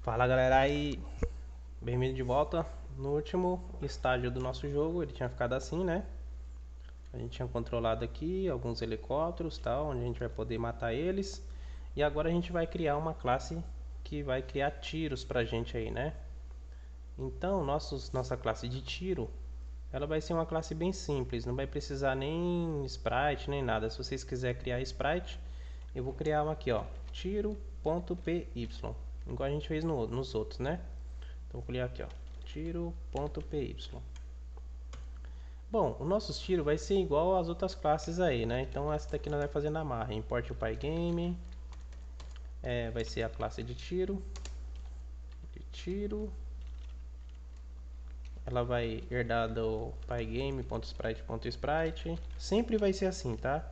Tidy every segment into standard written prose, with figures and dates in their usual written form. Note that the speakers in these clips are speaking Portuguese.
Fala galera aí, bem-vindo de volta. No último estágio do nosso jogo ele tinha ficado assim, né? A gente tinha controlado aqui alguns helicópteros, tal, onde a gente vai poder matar eles. E agora a gente vai criar uma classe que vai criar tiros pra gente aí, né? Então nossa classe de tiro, ela vai ser uma classe bem simples, não vai precisar nem sprite nem nada. Se vocês quiserem criar sprite, eu vou criar uma aqui, ó, tiro.py, igual a gente fez nos outros, né? Então vou criar aqui, ó, tiro.py. Bom, o nosso tiro vai ser igual às outras classes aí, né? Então essa daqui nós vamos fazer na marra. Import o pygame, vai ser a classe de tiro. Ela vai herdar do pygame.sprite.sprite. Sempre vai ser assim, tá?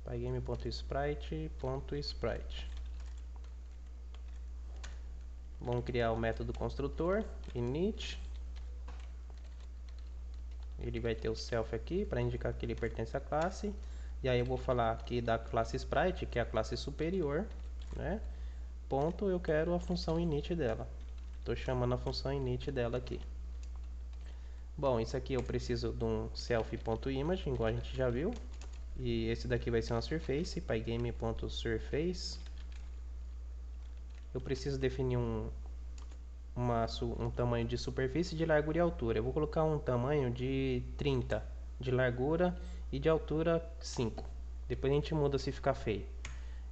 pygame.sprite.sprite. Vamos criar o método construtor init. Ele vai ter o self aqui para indicar que ele pertence à classe. E aí eu vou falar aqui da classe sprite, que é a classe superior, né? Ponto, eu quero a função init dela. Estou chamando a função init dela aqui. Bom, isso aqui eu preciso de um self.image, igual a gente já viu. E esse daqui vai ser uma surface, pygame.surface. Eu preciso definir um tamanho de superfície, de largura e altura. Eu vou colocar um tamanho de 30 de largura e de altura 5. Depois a gente muda se ficar feio.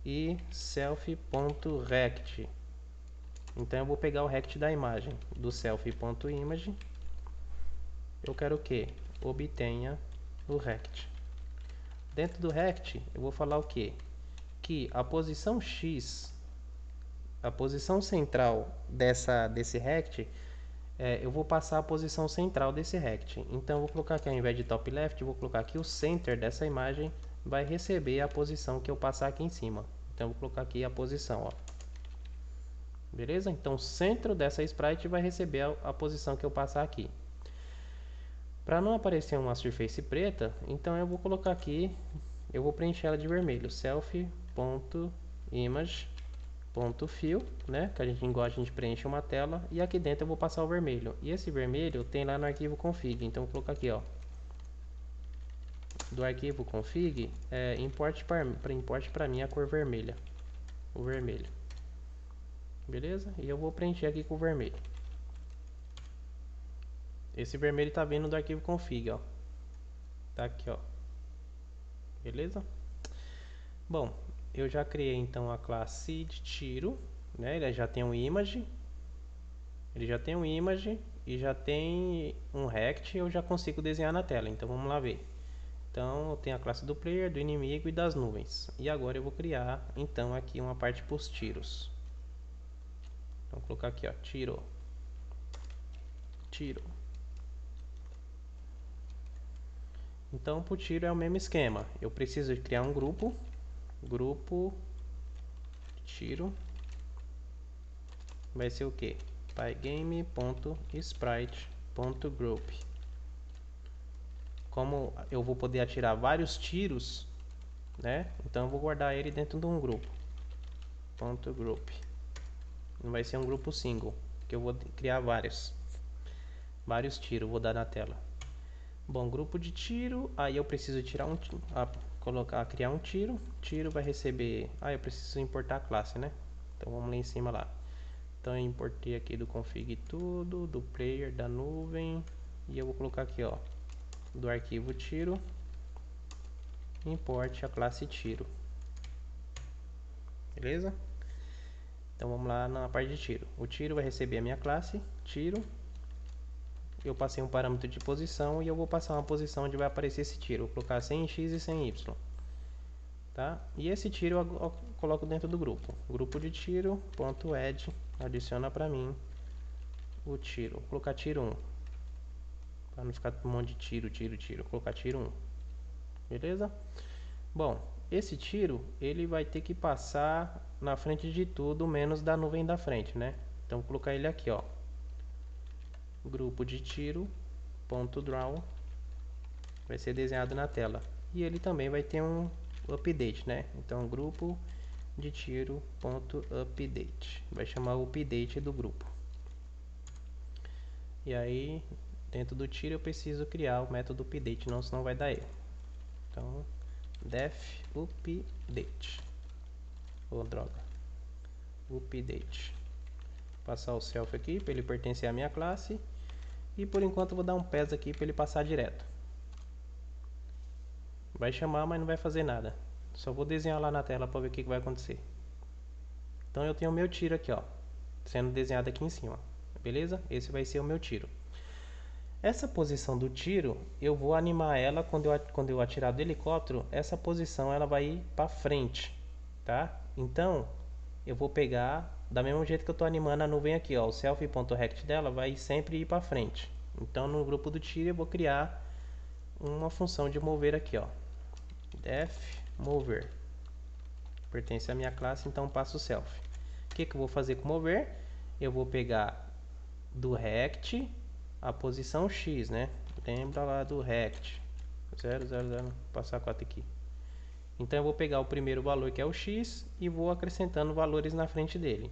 E self.rect. Então eu vou pegar o rect da imagem do self.image. Eu quero que obtenha o rect. Dentro do rect eu vou falar o que? Que a posição x, a posição central desse rect, eu vou passar a posição central desse rect. Então eu vou colocar aqui, ao invés de top left, eu vou colocar aqui o center dessa imagem vai receber a posição que eu passar aqui em cima. Então eu vou colocar aqui a posição, ó. Beleza? Então o centro dessa sprite vai receber a posição que eu passar aqui. Para não aparecer uma surface preta, então eu vou colocar aqui, eu vou preencher ela de vermelho, self.image.fill, né? Que a gente preenche uma tela, e aqui dentro eu vou passar o vermelho. E esse vermelho tem lá no arquivo config, então eu vou colocar aqui, ó, do arquivo config, import para mim a cor vermelha, o vermelho. Beleza? E eu vou preencher aqui com o vermelho. Esse vermelho tá vindo do arquivo config, ó. Tá aqui, ó. Beleza? Bom, eu já criei então a classe de tiro, né? Ele já tem um image. E já tem um rect, eu já consigo desenhar na tela. Então vamos lá ver. Então eu tenho a classe do player, do inimigo e das nuvens. E agora eu vou criar então aqui uma parte para os tiros. Então vou colocar aqui, ó, tiro. Então para o tiro é o mesmo esquema. Eu preciso de criar um grupo tiro. Vai ser o que? pygame.sprite.group. Como eu vou poder atirar vários tiros, né? Então eu vou guardar ele dentro de um grupo. .group. Não vai ser um grupo single, que eu vou criar vários tiros, vou dar na tela. Bom, grupo de tiro, aí eu preciso tirar criar um tiro. Tiro vai receber, eu preciso importar a classe, né? Então vamos lá em cima lá. Então eu importei aqui do config tudo, do player, da nuvem, e eu vou colocar aqui, ó, do arquivo tiro, importe a classe tiro. Beleza? Então vamos lá na parte de tiro. O tiro vai receber a minha classe tiro. Eu passei um parâmetro de posição e eu vou passar uma posição onde vai aparecer esse tiro. Vou colocar 100x e 100y. Tá? E esse tiro eu coloco dentro do grupo. Grupo de tiro, .add, adiciona para mim o tiro. Vou colocar tiro 1. Para não ficar um monte de tiro. Vou colocar tiro 1. Beleza? Bom, esse tiro ele vai ter que passar na frente de tudo, menos da nuvem da frente, né? Então vou colocar ele aqui, ó. Grupo de tiro, .draw, vai ser desenhado na tela. E ele também vai ter um update, né? Então grupo de tiro.update. Vai chamar o update do grupo. E aí, dentro do tiro eu preciso criar o método update, senão vai dar erro. Então, def update. Oh, droga. Update. Passar o self aqui para ele pertencer à minha classe. E por enquanto eu vou dar um PES aqui para ele passar direto. Vai chamar, mas não vai fazer nada. Só vou desenhar lá na tela para ver o que vai acontecer. Então eu tenho o meu tiro aqui, ó, sendo desenhado aqui em cima. Beleza? Esse vai ser o meu tiro. Essa posição do tiro, eu vou animar ela quando eu atirar do helicóptero. Essa posição ela vai ir para frente, tá? Então eu vou pegar da mesmo jeito que eu estou animando a nuvem aqui, ó, o self.rect dela vai sempre ir para frente. Então no grupo do tiro eu vou criar uma função de mover aqui, ó, def mover, pertence à minha classe, então passo o self. O que eu vou fazer com mover? Eu vou pegar do rect a posição x, né? Lembra lá do rect 0, 0, 0, passar 4 aqui. Então eu vou pegar o primeiro valor que é o x e vou acrescentando valores na frente dele.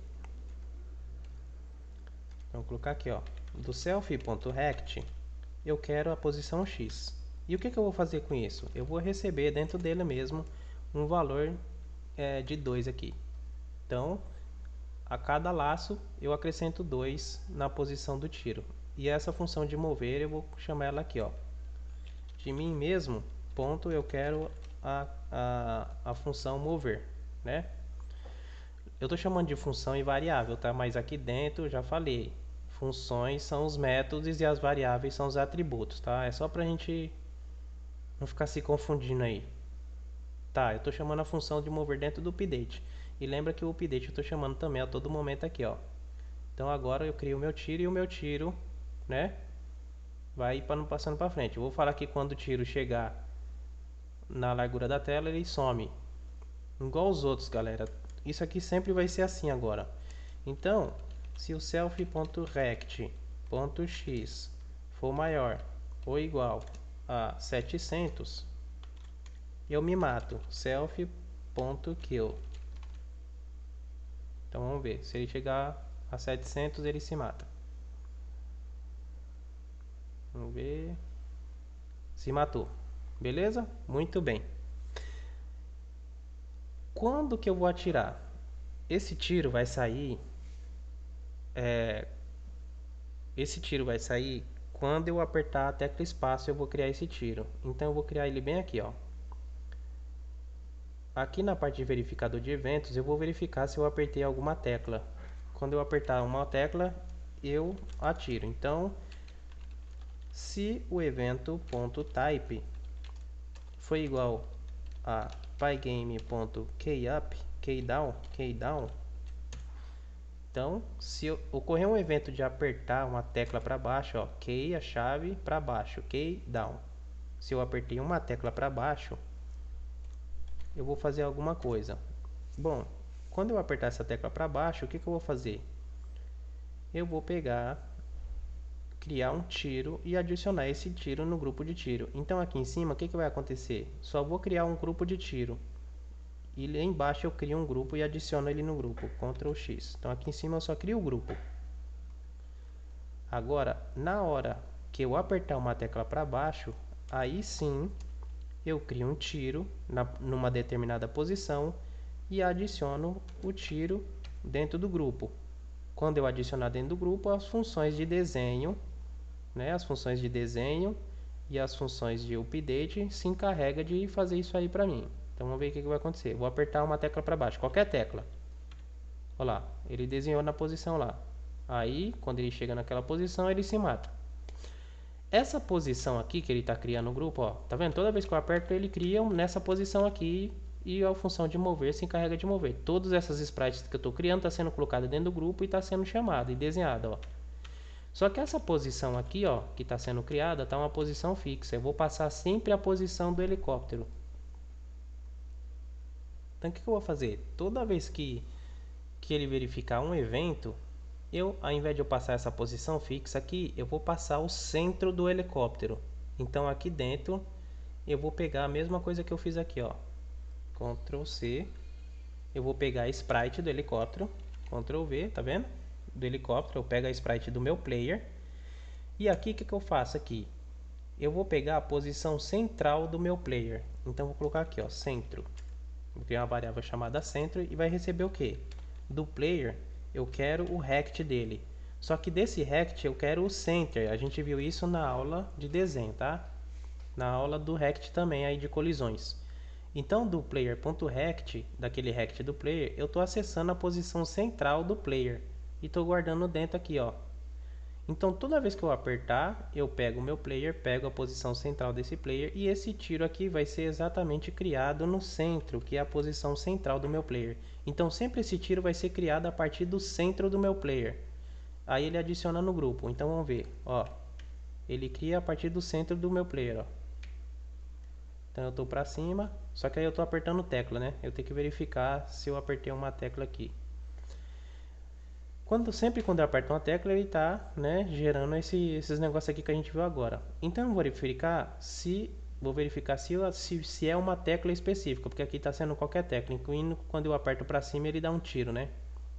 Então vou colocar aqui, ó, do self.rect eu quero a posição x. E o que eu vou fazer com isso? Eu vou receber dentro dele mesmo um valor de 2 aqui. Então a cada laço eu acrescento 2 na posição do tiro. E essa função de mover eu vou chamar ela aqui, ó, de mim mesmo, ponto, eu quero a função mover, né? Eu estou chamando de função e variável, tá? Mas aqui dentro eu já falei, funções são os métodos e as variáveis são os atributos, tá? É só pra gente não ficar se confundindo aí. Tá, eu estou chamando a função de mover dentro do update. E lembra que o update eu estou chamando também a todo momento aqui, ó. Então agora eu crio o meu tiro e o meu tiro, né, vai passando para frente. Eu vou falar que quando o tiro chegar na largura da tela ele some. Igual os outros, galera. Isso aqui sempre vai ser assim agora. Então, se o self.rect.x for maior ou igual a 700, eu me mato. Self.kill. Então vamos ver. Se ele chegar a 700, ele se mata. Vamos ver. Se matou. Beleza? Muito bem. Quando que eu vou atirar? Esse tiro vai sair... Esse tiro vai sair quando eu apertar a tecla espaço, eu vou criar esse tiro. Então eu vou criar ele bem aqui, ó. Aqui na parte de verificador de eventos, eu vou verificar se eu apertei alguma tecla. Quando eu apertar uma tecla, eu atiro. Então, se o evento.type foi igual a pygame.keyup, keydown, então, se ocorrer um evento de apertar uma tecla para baixo, ó, key a chave para baixo, key down. Se eu apertei uma tecla para baixo, eu vou fazer alguma coisa. Bom, quando eu apertar essa tecla para baixo, o que eu vou fazer? Eu vou pegar, criar um tiro e adicionar esse tiro no grupo de tiro. Então aqui em cima, o que vai acontecer? Só vou criar um grupo de tiro. E lá embaixo eu crio um grupo e adiciono ele no grupo, Ctrl X. Então aqui em cima eu só crio o grupo. Agora, na hora que eu apertar uma tecla para baixo, aí sim eu crio um tiro numa determinada posição e adiciono o tiro dentro do grupo. Quando eu adicionar dentro do grupo, as funções de desenho, né, as funções de desenho e as funções de update se encarregam de fazer isso aí para mim. Então vamos ver o que vai acontecer. Vou apertar uma tecla para baixo, qualquer tecla. Olha lá, ele desenhou na posição lá. Aí, quando ele chega naquela posição, ele se mata. Essa posição aqui que ele está criando no grupo, ó, tá vendo? Toda vez que eu aperto, ele cria nessa posição aqui e a função de mover se encarrega de mover. Todas essas sprites que eu estou criando estão sendo colocadas dentro do grupo e está sendo chamada e desenhada, ó. Só que essa posição aqui, ó, que está sendo criada, está uma posição fixa. Eu vou passar sempre a posição do helicóptero. Então o que eu vou fazer? Toda vez que ele verificar um evento, ao invés de eu passar essa posição fixa aqui, eu vou passar o centro do helicóptero. Então aqui dentro eu vou pegar a mesma coisa que eu fiz aqui, ó. Ctrl C. eu vou pegar a sprite do helicóptero, Ctrl V, tá vendo? Do helicóptero, eu pego a sprite do meu player. E aqui, o que eu faço aqui? Eu vou pegar a posição central do meu player. Então, vou colocar aqui, ó, centro. Vou criar uma variável chamada centro e vai receber o quê? Do player, eu quero o rect dele. Só que desse rect eu quero o center. A gente viu isso na aula de desenho, tá? Na aula do rect também, aí de colisões. Então, do player.rect, daquele rect do player, eu estou acessando a posição central do player. E estou guardando dentro aqui, ó. Então, toda vez que eu apertar, eu pego o meu player, pego a posição central desse player e esse tiro aqui vai ser exatamente criado no centro, que é a posição central do meu player. Então, sempre esse tiro vai ser criado a partir do centro do meu player. Aí ele adiciona no grupo. Então, vamos ver, ó. Ele cria a partir do centro do meu player, ó. Então, eu estou para cima, só que aí eu estou apertando tecla, né? Eu tenho que verificar se eu apertei uma tecla aqui. Sempre quando eu aperto uma tecla, ele está, né, gerando esses negócios aqui que a gente viu agora. Então eu vou verificar se é uma tecla específica, porque aqui está sendo qualquer tecla, incluindo quando eu aperto para cima ele dá um tiro, né,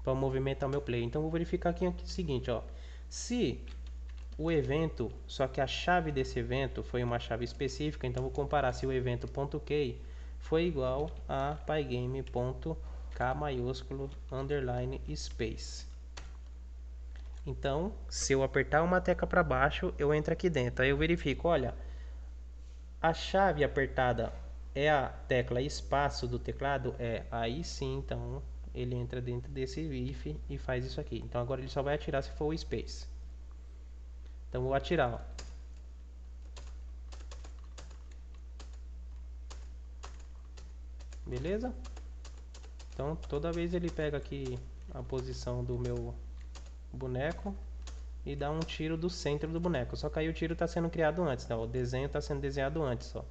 para movimentar o meu play. Então eu vou verificar aqui o seguinte, ó, se o evento, só que a chave desse evento foi uma chave específica, então vou comparar se o evento.key foi igual a pygame.k maiúsculo underline space. Então, se eu apertar uma tecla para baixo, eu entro aqui dentro. Aí eu verifico, olha, a chave apertada é a tecla espaço do teclado? Aí sim, então ele entra dentro desse if e faz isso aqui. Então agora ele só vai atirar se for o space. Então vou atirar, ó. Beleza? Então toda vez ele pega aqui a posição do meu boneco e dá um tiro do centro do boneco. Só que aí o tiro está sendo criado antes, né? O desenho está sendo desenhado antes, ó.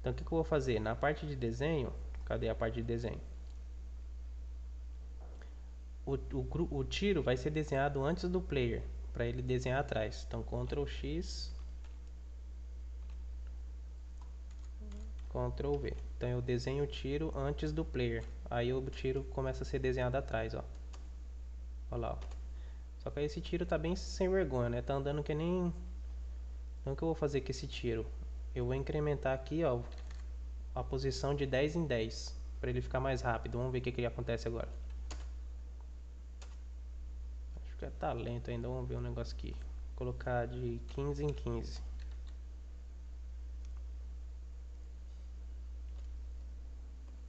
Então o que eu vou fazer? Na parte de desenho, cadê a parte de desenho? O tiro vai ser desenhado antes do player, para ele desenhar atrás. Então Ctrl X, Ctrl V. Então eu desenho o tiro antes do player. Aí o tiro começa a ser desenhado atrás, ó. Olha lá, ó. Só que aí esse tiro tá bem sem vergonha, né? Tá andando que nem... Então o que eu vou fazer com esse tiro? Eu vou incrementar aqui, ó, a posição de 10 em 10, para ele ficar mais rápido. Vamos ver o que acontece agora. Acho que tá lento ainda, vamos ver um negócio aqui. Vou colocar de 15 em 15.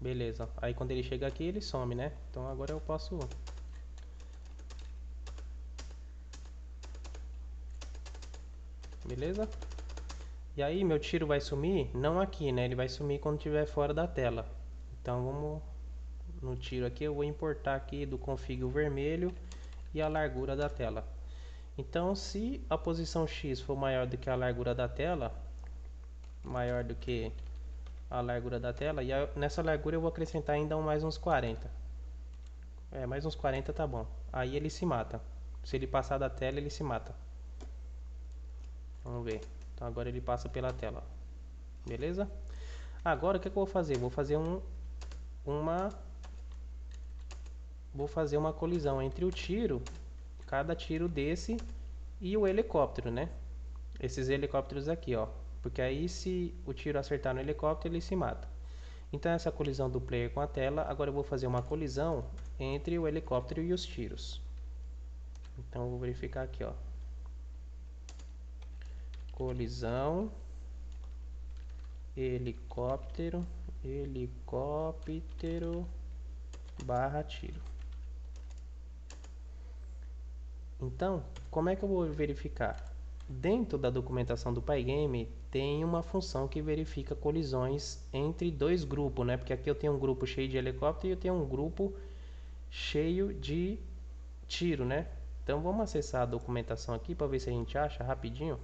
Beleza, aí quando ele chega aqui ele some, né? Então agora eu posso... Beleza? E aí meu tiro vai sumir, não aqui, né? Ele vai sumir quando estiver fora da tela. Então vamos no tiro aqui, eu vou importar aqui do config o vermelho e a largura da tela. Então se a posição X for maior do que a largura da tela, maior do que a largura da tela, e nessa largura eu vou acrescentar ainda mais uns 40. Mais uns 40 tá bom. Aí ele se mata. Se ele passar da tela, ele se mata. Vamos ver. Então agora ele passa pela tela. Beleza? Agora o que eu vou fazer? Vou fazer uma colisão entre o tiro, cada tiro desse, e o helicóptero, né? Esses helicópteros aqui, ó. Porque aí se o tiro acertar no helicóptero, ele se mata. Então essa colisão do player com a tela, agora eu vou fazer uma colisão entre o helicóptero e os tiros. Então eu vou verificar aqui, ó. Colisão, helicóptero, barra tiro. Então, como é que eu vou verificar? Dentro da documentação do Pygame tem uma função que verifica colisões entre dois grupos, né? Porque aqui eu tenho um grupo cheio de helicóptero e eu tenho um grupo cheio de tiro, né? Então vamos acessar a documentação aqui para ver se a gente acha rapidinho.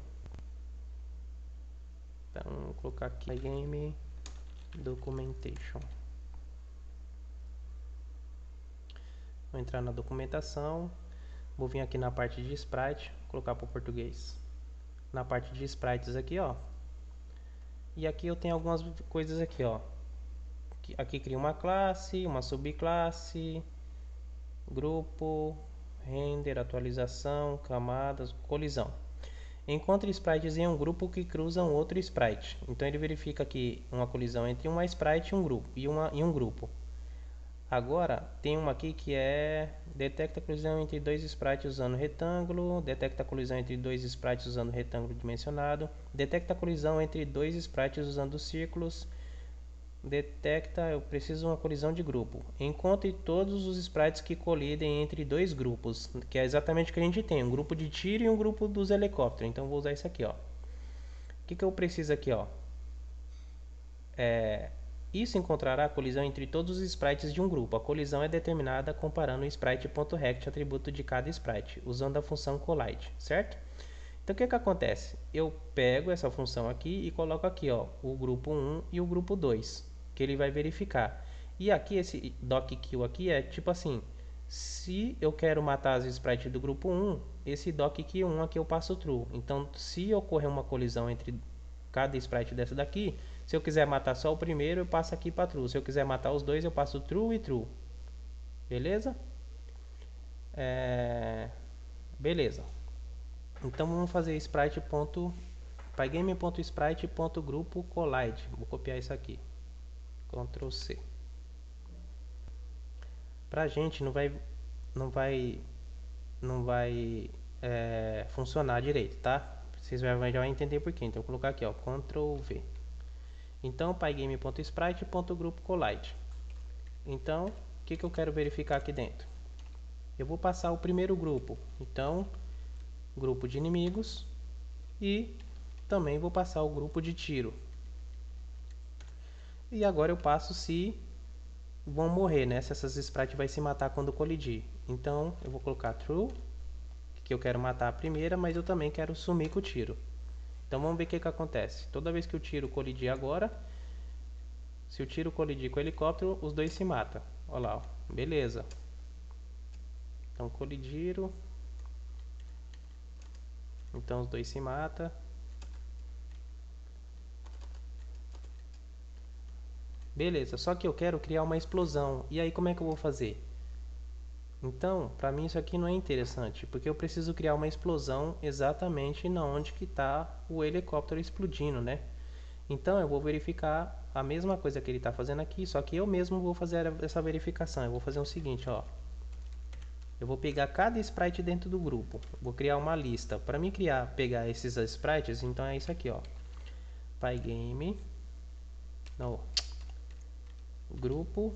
Então vou colocar aqui Pygame Documentation. Vou entrar na documentação. Vou vir aqui na parte de sprite, colocar para o português. Na parte de sprites aqui, ó. E aqui eu tenho algumas coisas aqui, ó, Aqui cria uma classe, uma subclasse, grupo, render, atualização, camadas, colisão. Encontre sprites em um grupo que cruzam outro sprite. Então ele verifica aqui uma colisão entre uma sprite e um grupo. E um grupo. Agora tem uma aqui que é detecta colisão entre dois sprites usando retângulo, detecta colisão entre dois sprites usando retângulo dimensionado, detecta colisão entre dois sprites usando círculos, detecta, eu preciso de uma colisão de grupo. Encontre todos os sprites que colidem entre dois grupos, que é exatamente o que a gente tem, um grupo de tiro e um grupo dos helicópteros. Então vou usar isso aqui, ó. O que eu preciso aqui, ó? Isso encontrará a colisão entre todos os sprites de um grupo. A colisão é determinada comparando o sprite.rect, atributo de cada sprite, usando a função collide, certo? Então o que acontece? Eu pego essa função aqui e coloco aqui, ó, o grupo 1 e o grupo 2, que ele vai verificar. E aqui esse dockill aqui é tipo assim, se eu quero matar as sprites do grupo 1, esse dockill 1 aqui eu passo true. Então se ocorrer uma colisão entre cada sprite dessa daqui, se eu quiser matar só o primeiro, eu passo aqui para true. Se eu quiser matar os dois, eu passo true e true. Beleza? Beleza. Então vamos fazer pygame.sprite.grupo collide. Vou copiar isso aqui. Ctrl C. Pra gente não vai funcionar direito, tá? Vocês já vão entender por quê. Então vou colocar aqui, ó, Ctrl V. Então pygame.sprite.grupo collide. Então o que eu quero verificar aqui dentro? Eu vou passar o primeiro grupo. Então grupo de inimigos e também vou passar o grupo de tiro. E agora eu passo se vão morrer, né? Se essas sprites vai se matar quando colidir. Então eu vou colocar true, que eu quero matar a primeira, mas eu também quero sumir com o tiro. Então vamos ver o que acontece. Toda vez que o tiro colidir agora, se o tiro colidir com o helicóptero, os dois se matam. Olha lá, ó. Beleza. Então colidiram. Então os dois se matam. Beleza, só que eu quero criar uma explosão. E aí como é que eu vou fazer? Então, para mim isso aqui não é interessante, porque eu preciso criar uma explosão exatamente na onde que está o helicóptero explodindo, né? Então eu vou verificar a mesma coisa que ele está fazendo aqui, só que eu mesmo vou fazer essa verificação. Eu vou fazer o seguinte, ó. Eu vou pegar cada sprite dentro do grupo. Vou criar uma lista. Para mim pegar esses sprites, então é isso aqui, ó. Pygame. Não. Grupo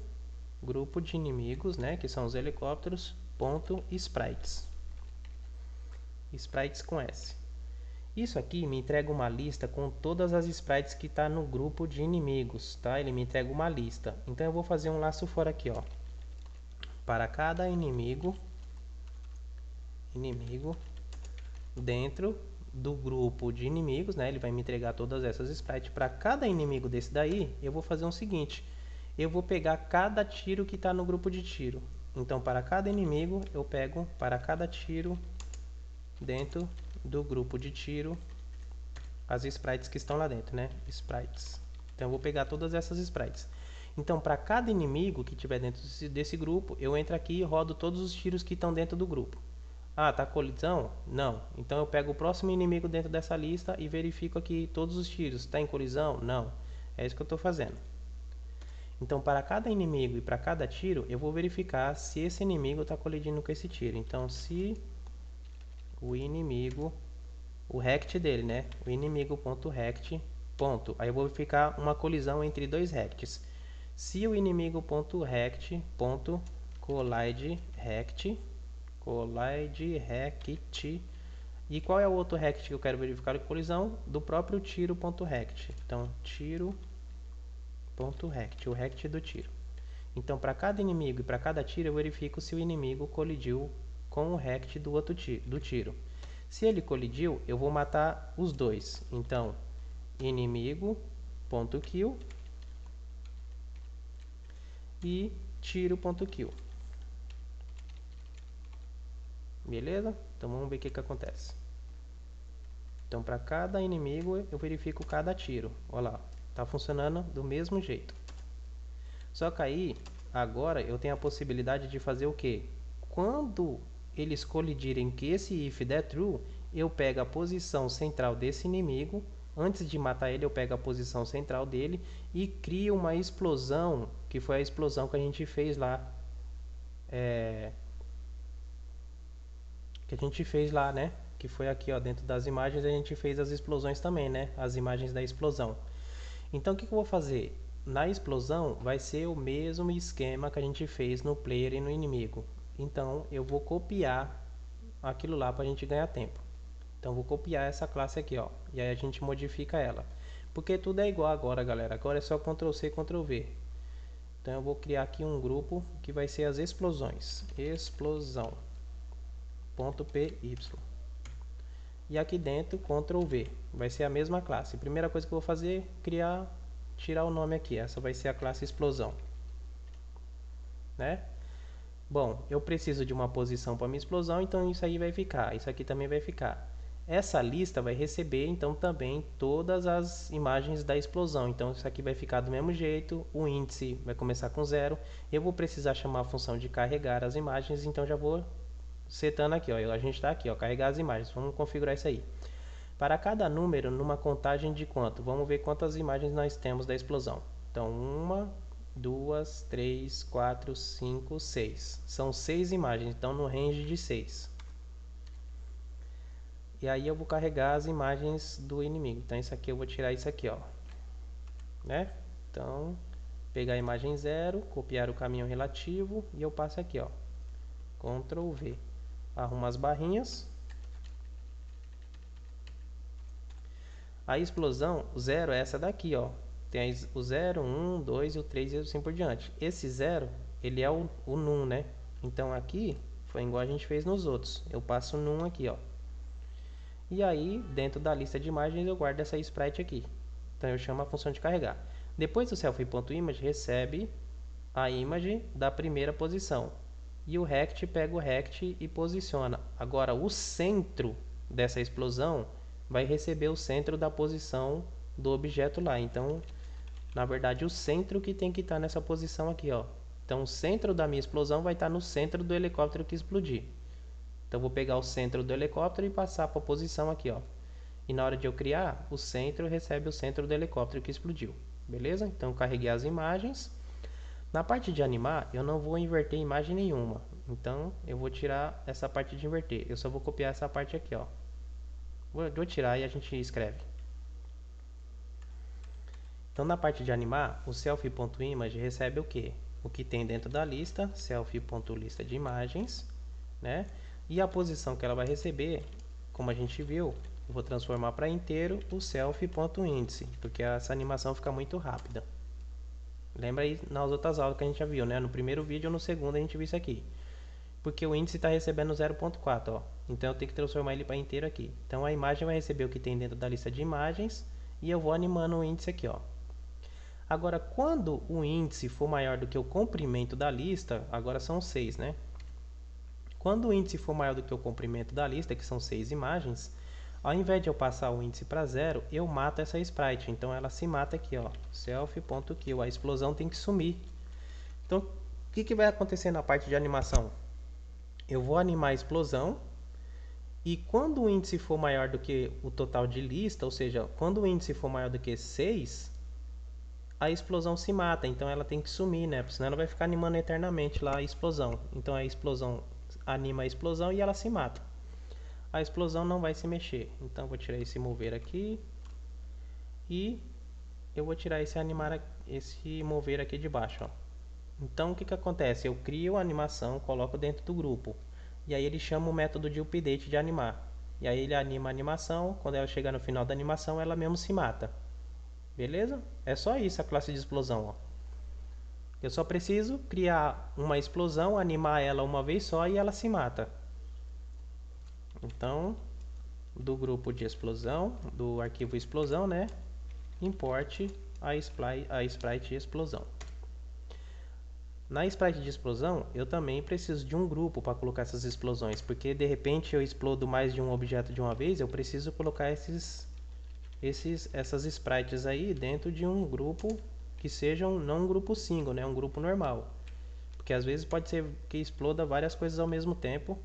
de inimigos, né, que são os helicópteros, ponto sprites. Sprites com S. Isso aqui me entrega uma lista com todas as sprites que está no grupo de inimigos, tá? Ele me entrega uma lista. Então eu vou fazer um laço fora aqui, ó. Para cada inimigo dentro do grupo de inimigos, né? Ele vai me entregar todas essas sprites. Para cada inimigo desse daí, eu vou fazer o seguinte: eu vou pegar cada tiro que está no grupo de tiro. Então, para cada inimigo, eu pego para cada tiro dentro do grupo de tiro as sprites que estão lá dentro, né? Sprites. Então, eu vou pegar todas essas sprites. Então, para cada inimigo que tiver dentro desse grupo, eu entro aqui e rodo todos os tiros que estão dentro do grupo. Ah, tá colisão? Não. Então eu pego o próximo inimigo dentro dessa lista e verifico aqui todos os tiros. Está em colisão? Não. É isso que eu estou fazendo. Então, para cada inimigo e para cada tiro, eu vou verificar se esse inimigo está colidindo com esse tiro. Então, se o inimigo, o rect dele, né? O inimigo.rect, ponto. Aí eu vou verificar uma colisão entre dois rects. Se o inimigo.rect, ponto, collide rect. E qual é o outro rect que eu quero verificar a colisão? Do próprio tiro.rect. Então, tiro.rect, o rect do tiro. Então, para cada inimigo e para cada tiro, eu verifico se o inimigo colidiu com o rect do outro tiro. Se ele colidiu, eu vou matar os dois. Então, inimigo.kill e tiro.kill. Beleza? Então vamos ver o que acontece. Então para cada inimigo eu verifico cada tiro. Olha lá, tá funcionando do mesmo jeito. Só que aí, agora eu tenho a possibilidade de fazer o quê? Quando eles colidirem que esse if der true, eu pego a posição central desse inimigo. Antes de matar ele, eu pego a posição central dele e crio uma explosão, que foi a explosão que a gente fez lá. Né? Que foi aqui, ó, dentro das imagens a gente fez as explosões também, né? As imagens da explosão. Então, o que eu vou fazer? Na explosão vai ser o mesmo esquema que a gente fez no player e no inimigo. Então, eu vou copiar aquilo lá para a gente ganhar tempo. Então, vou copiar essa classe aqui, ó, e aí a gente modifica ela. Porque tudo é igual agora, galera. Agora é só Ctrl C, Ctrl V. Então, eu vou criar aqui um grupo que vai ser as explosões. Explosão.py. E aqui dentro, Ctrl V. Vai ser a mesma classe. Primeira coisa que eu vou fazer é tirar o nome aqui. Essa vai ser a classe explosão. Né? Bom, eu preciso de uma posição para minha explosão, então isso aí vai ficar. Isso aqui também vai ficar. Essa lista vai receber, então, também todas as imagens da explosão. Então, isso aqui vai ficar do mesmo jeito. O índice vai começar com 0. Eu vou precisar chamar a função de carregar as imagens, então já vou setando aqui, ó. A gente está aqui, ó, carregar as imagens. Vamos configurar isso aí. Para cada número, numa contagem de quanto? Vamos ver quantas imagens nós temos da explosão. Então, 1, 2, 3, 4, 5, 6. São 6 imagens, então no range de 6. E aí eu vou carregar as imagens do inimigo. Então, isso aqui eu vou tirar isso aqui, ó. Né? Então, pegar a imagem 0, copiar o caminho relativo e eu passo aqui, ó. Ctrl V. Arrumo as barrinhas. A explosão, o 0 é essa daqui, ó. Tem o 0, 1, 2 e o 3 e assim por diante. Esse 0, ele é o num, né? Então aqui foi igual a gente fez nos outros. Eu passo num aqui, ó. E aí, dentro da lista de imagens, eu guardo essa sprite aqui. Então eu chamo a função de carregar. Depois do selfie.image recebe a imagem da primeira posição. E o rect pega o rect e posiciona. Agora, o centro dessa explosão vai receber o centro da posição do objeto lá. Então, na verdade, o centro que tem que estar nessa posição aqui, ó. Então, o centro da minha explosão vai estar no centro do helicóptero que explodir. Então, vou pegar o centro do helicóptero e passar para a posição aqui, ó. E na hora de eu criar, o centro recebe o centro do helicóptero que explodiu. Beleza? Então, carreguei as imagens. Na parte de animar, eu não vou inverter imagem nenhuma. Então, eu vou tirar essa parte de inverter. Eu só vou copiar essa parte aqui, ó. Vou tirar e a gente escreve. Então, na parte de animar, o selfie.image recebe o quê? O que tem dentro da lista, selfie.lista de imagens, né? E a posição que ela vai receber, como a gente viu, eu vou transformar para inteiro o selfie.índice, porque essa animação fica muito rápida. Lembra aí nas outras aulas que a gente já viu, né? No primeiro vídeo ou no segundo a gente viu isso aqui. Porque o índice está recebendo 0.4, ó. Então eu tenho que transformar ele para inteiro aqui. Então a imagem vai receber o que tem dentro da lista de imagens e eu vou animando o índice aqui, ó. Agora, quando o índice for maior do que o comprimento da lista, agora são 6, né? Quando o índice for maior do que o comprimento da lista, que são 6 imagens, ao invés de eu passar o índice para 0, eu mato essa sprite. Então ela se mata aqui, ó, self.kill. A explosão tem que sumir. Então, o que vai acontecer na parte de animação? Eu vou animar a explosão e quando o índice for maior do que o total de lista, ou seja, quando o índice for maior do que 6, a explosão se mata, então ela tem que sumir, né? Porque senão ela vai ficar animando eternamente lá a explosão. Então a explosão anima a explosão e ela se mata. A explosão não vai se mexer. Então vou tirar esse mover aqui e eu vou tirar esse mover aqui de baixo, ó. Então o que acontece? Eu crio a animação, coloco dentro do grupo. E aí ele chama o método de update de animar. E aí ele anima a animação, quando ela chegar no final da animação, ela mesmo se mata. Beleza? É só isso a classe de explosão, ó. Eu só preciso criar uma explosão, animar ela uma vez só e ela se mata. Então, do grupo de explosão, do arquivo explosão, né? Importe a sprite explosão. Na sprite de explosão, eu também preciso de um grupo para colocar essas explosões, porque de repente eu explodo mais de um objeto de uma vez, eu preciso colocar essas sprites aí dentro de um grupo que sejam não um grupo single, né? Um grupo normal. Porque às vezes pode ser que exploda várias coisas ao mesmo tempo.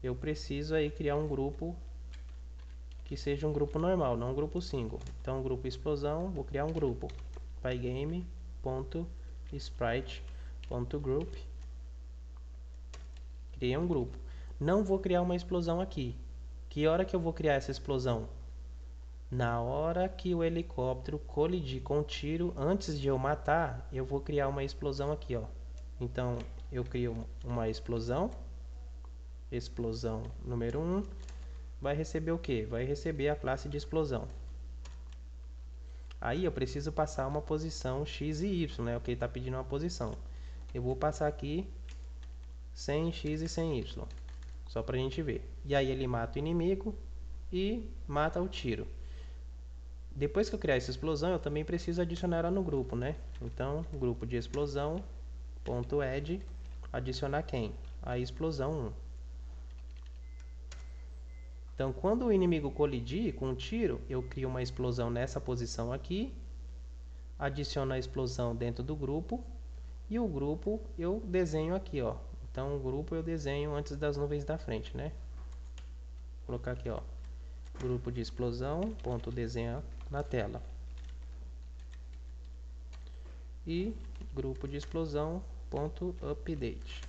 Eu preciso aí criar um grupo que seja um grupo normal, não um grupo single. Então, grupo explosão, vou criar um grupo. pygame.sprite.group. Criei um grupo. Não vou criar uma explosão aqui. Que hora que eu vou criar essa explosão? Na hora que o helicóptero colidir com o tiro, antes de eu matar, eu vou criar uma explosão aqui, ó. Então, eu crio uma explosão. Explosão número 1. Vai receber o que? Vai receber a classe de explosão. Aí eu preciso passar uma posição X e Y, né? O que ele está pedindo uma posição. Eu vou passar aqui sem X e sem Y. Só para a gente ver. E aí ele mata o inimigo e mata o tiro. Depois que eu criar essa explosão, eu também preciso adicionar ela no grupo, né? Então, grupo de explosão, .add, adicionar quem? A explosão 1. Então, quando o inimigo colidir com um tiro, eu crio uma explosão nessa posição aqui, adiciono a explosão dentro do grupo, e o grupo eu desenho aqui, ó. Então, o grupo eu desenho antes das nuvens da frente, né? Vou colocar aqui, ó, grupo de explosão, ponto desenho na tela. E grupo de explosão, ponto update.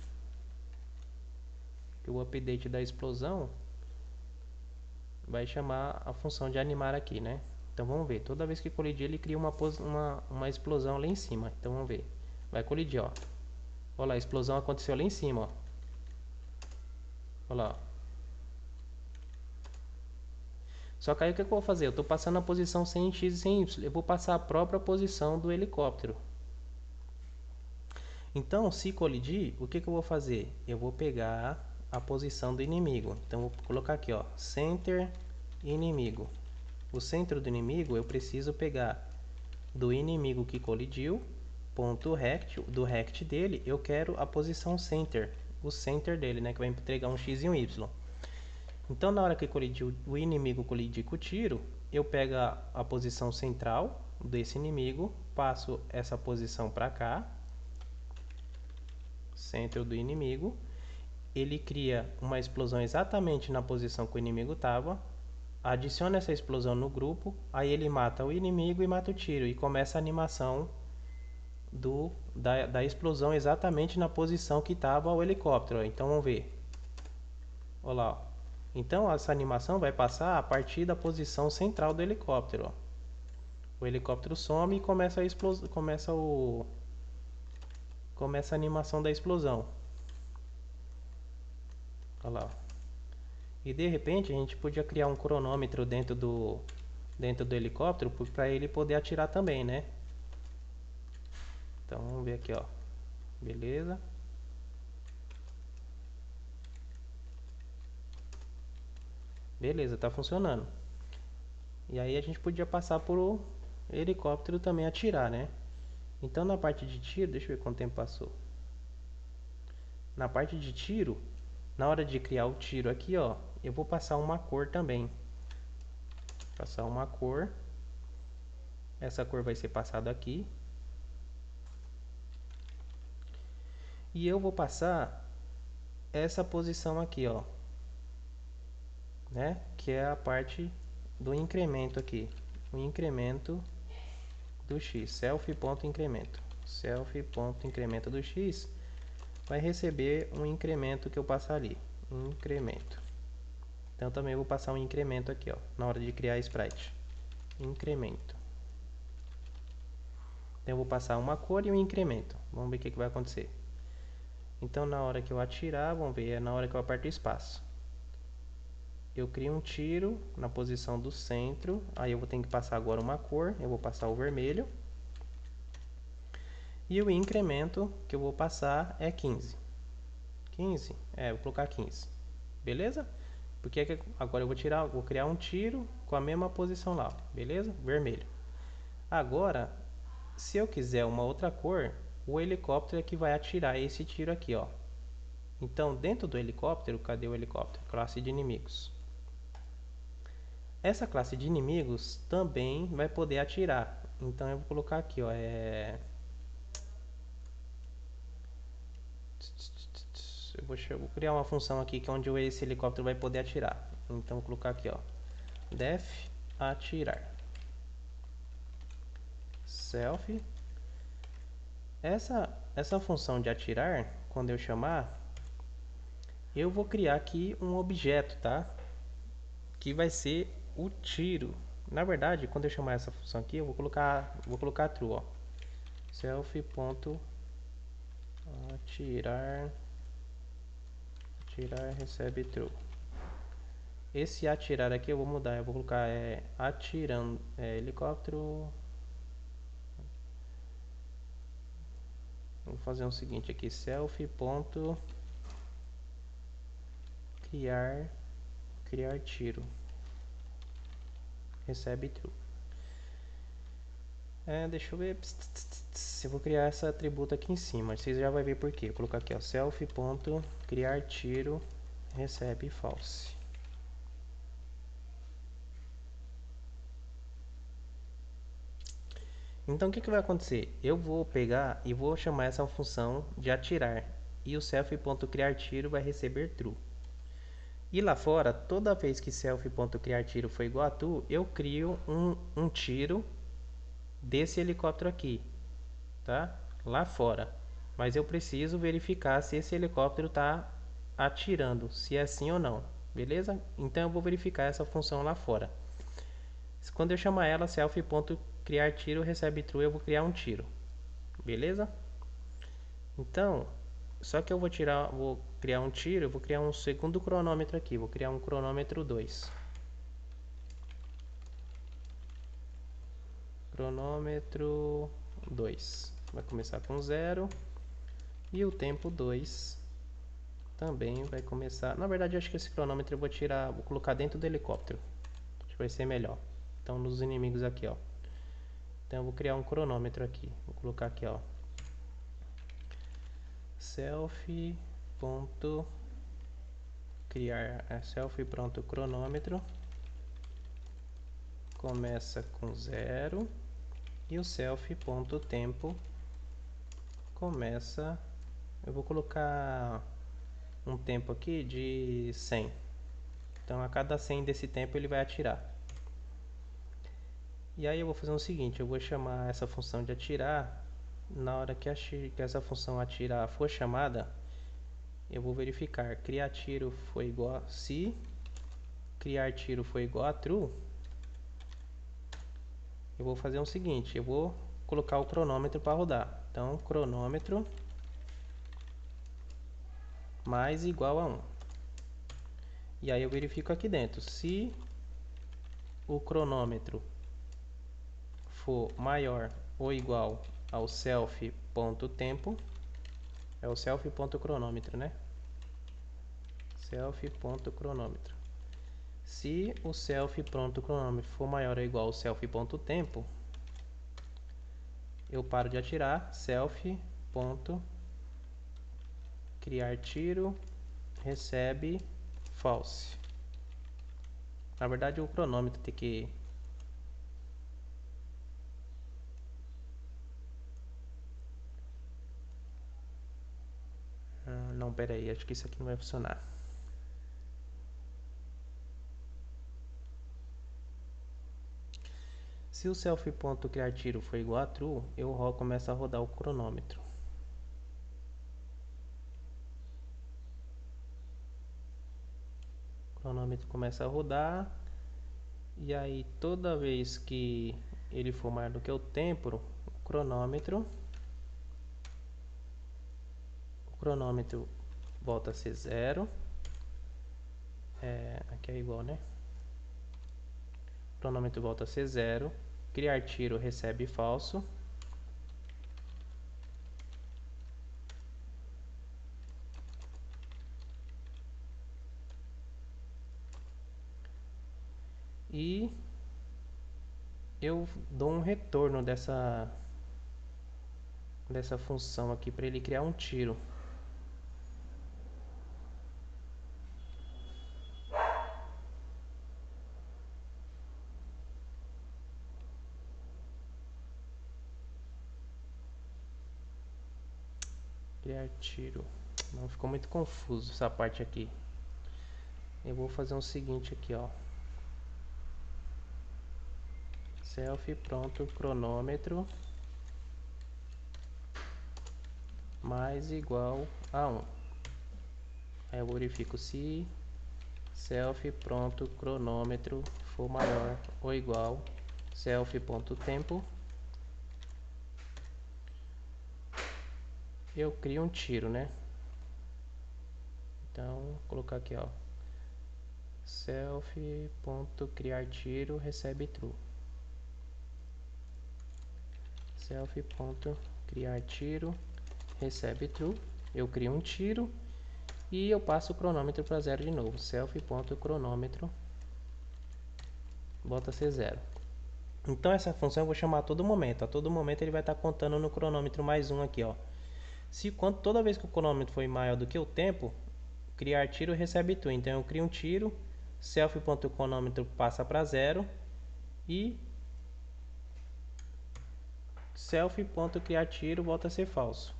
O update da explosão vai chamar a função de animar aqui, né? Então vamos ver, toda vez que colidir ele cria uma explosão lá em cima. Então vamos ver, vai colidir, ó. Olha lá, a explosão aconteceu lá em cima, ó. Olha lá. Só que aí o que eu vou fazer? Eu estou passando a posição sem X e sem Y. Eu vou passar a própria posição do helicóptero. Então, se colidir, o que eu vou fazer? Eu vou pegar a posição do inimigo. Então, vou colocar aqui, ó, center inimigo. O centro do inimigo eu preciso pegar do inimigo que colidiu, ponto rect, do rect dele, eu quero a posição center, o center dele, né, que vai entregar um X e um Y. Então, na hora que o inimigo colidir com o tiro, eu pego a posição central desse inimigo, passo essa posição para cá, centro do inimigo, ele cria uma explosão exatamente na posição que o inimigo estava, adiciona essa explosão no grupo, aí ele mata o inimigo e mata o tiro, e começa a animação da explosão exatamente na posição que estava o helicóptero. Então vamos ver. Olha lá, ó. Então essa animação vai passar a partir da posição central do helicóptero, ó. O helicóptero some e começa a animação da explosão. Olha lá, ó. E de repente a gente podia criar um cronômetro dentro do helicóptero para ele poder atirar também, né? Então vamos ver aqui, ó. Beleza. Beleza, tá funcionando. E aí a gente podia passar por o helicóptero também atirar, né? Então na parte de tiro, deixa eu ver quanto tempo passou. Na parte de tiro, na hora de criar o tiro aqui, ó, eu vou passar uma cor também. Passar uma cor. Essa cor vai ser passada aqui. E eu vou passar essa posição aqui, ó, né? Que é a parte do incremento aqui. O incremento do x, self.incremento. Self.incremento do x vai receber um incremento que eu passar ali. Incremento. Então também vou passar um incremento aqui, ó, na hora de criar sprite. Incremento. Então eu vou passar uma cor e um incremento. Vamos ver o que vai acontecer. Então na hora que eu atirar, vamos ver, é na hora que eu aperto o espaço. Eu crio um tiro na posição do centro. Aí eu vou ter que passar agora uma cor. Eu vou passar o vermelho. E o incremento que eu vou passar é 15. 15? É, vou colocar 15. Beleza? Porque agora eu vou criar um tiro com a mesma posição lá. Beleza? Vermelho. Agora, se eu quiser uma outra cor, o helicóptero é que vai atirar esse tiro aqui, ó. Então, dentro do helicóptero, cadê o helicóptero? Classe de inimigos. Essa classe de inimigos também vai poder atirar. Então eu vou colocar aqui, ó, vou criar uma função aqui que é onde esse helicóptero vai poder atirar. Então vou colocar aqui, ó, def atirar. Self. Essa função de atirar, quando eu chamar, eu vou criar aqui um objeto, tá? Que vai ser o tiro. Na verdade, quando eu chamar essa função aqui, eu vou colocar true, ó. Self.atirar recebe true. Esse atirar aqui eu vou mudar, eu vou colocar atirando, helicóptero. Vou fazer o seguinte aqui, self.criar tiro recebe true. Deixa eu ver. Eu vou criar esse atributo aqui em cima. Vocês já vão ver por quê. Vou colocar aqui, ó, self.criar tiro recebe false. Então o que vai acontecer? Eu vou pegar e vou chamar essa função de atirar. E o self.criar tiro vai receber true. E lá fora, toda vez que self.criar tiro for igual a true, eu crio um tiro desse helicóptero aqui, tá? Lá fora. Mas eu preciso verificar se esse helicóptero está atirando, se é sim ou não, beleza? Então eu vou verificar essa função lá fora. Quando eu chamar ela, self.criar tiro recebe true, eu vou criar um tiro, beleza? Então, só que eu vou criar um tiro, eu vou criar um segundo cronômetro aqui, vou criar um cronômetro 2. Cronômetro 2 vai começar com 0 e o tempo 2 também vai começar. Na verdade, eu acho que esse cronômetro eu vou colocar dentro do helicóptero. Acho que vai ser melhor. Então, nos inimigos aqui, ó. Então, eu vou criar um cronômetro aqui. Vou colocar aqui, ó. Self.cronômetro começa com 0 e o self.tempo começa. Eu vou colocar um tempo aqui de 100. Então a cada 100 desse tempo ele vai atirar. E aí eu vou fazer o seguinte, eu vou chamar essa função de atirar. Na hora que essa função atirar for chamada, eu vou verificar criar tiro foi igual a, se criar tiro foi igual a true, eu vou fazer o seguinte, eu vou colocar o cronômetro para rodar. Então cronômetro mais igual a 1. E aí eu verifico aqui dentro, se o cronômetro for maior ou igual ao self.tempo, é o self.cronômetro, né? Self.cronômetro. Se o self.cronômetro for maior ou igual ao self.tempo, eu paro de atirar, self.criar tiro recebe false. Na verdade, o cronômetro tem que não, pera aí, acho que isso aqui não vai funcionar. Se o self.criar tiro for igual a true, eu começo a rodar o cronômetro. O cronômetro começa a rodar. E aí toda vez que ele for maior do que o tempo, o cronômetro volta a ser 0. Aqui é igual, né? O cronômetro volta a ser 0. Criar tiro recebe falso. E eu dou um retorno dessa função aqui para ele criar um tiro. Criar tiro. Não, ficou muito confuso essa parte aqui. Eu vou fazer o seguinte aqui, ó. Self, pronto, cronômetro mais igual a 1. Aí eu verifico se self, pronto, cronômetro for maior ou igual self.tempo. Eu crio um tiro, né? Então, vou colocar aqui, ó. Self.criar tiro recebe true. Self.criar tiro recebe true. Eu crio um tiro e eu passo o cronômetro para 0 de novo. Self.cronômetro volta a ser 0. Então essa função eu vou chamar a todo momento. A todo momento ele vai estar contando no cronômetro mais 1 aqui, ó. Toda vez que o cronômetro for maior do que o tempo, criar tiro recebe true. Então eu crio um tiro, self.cronômetro passa para 0 e self.criar tiro volta a ser falso.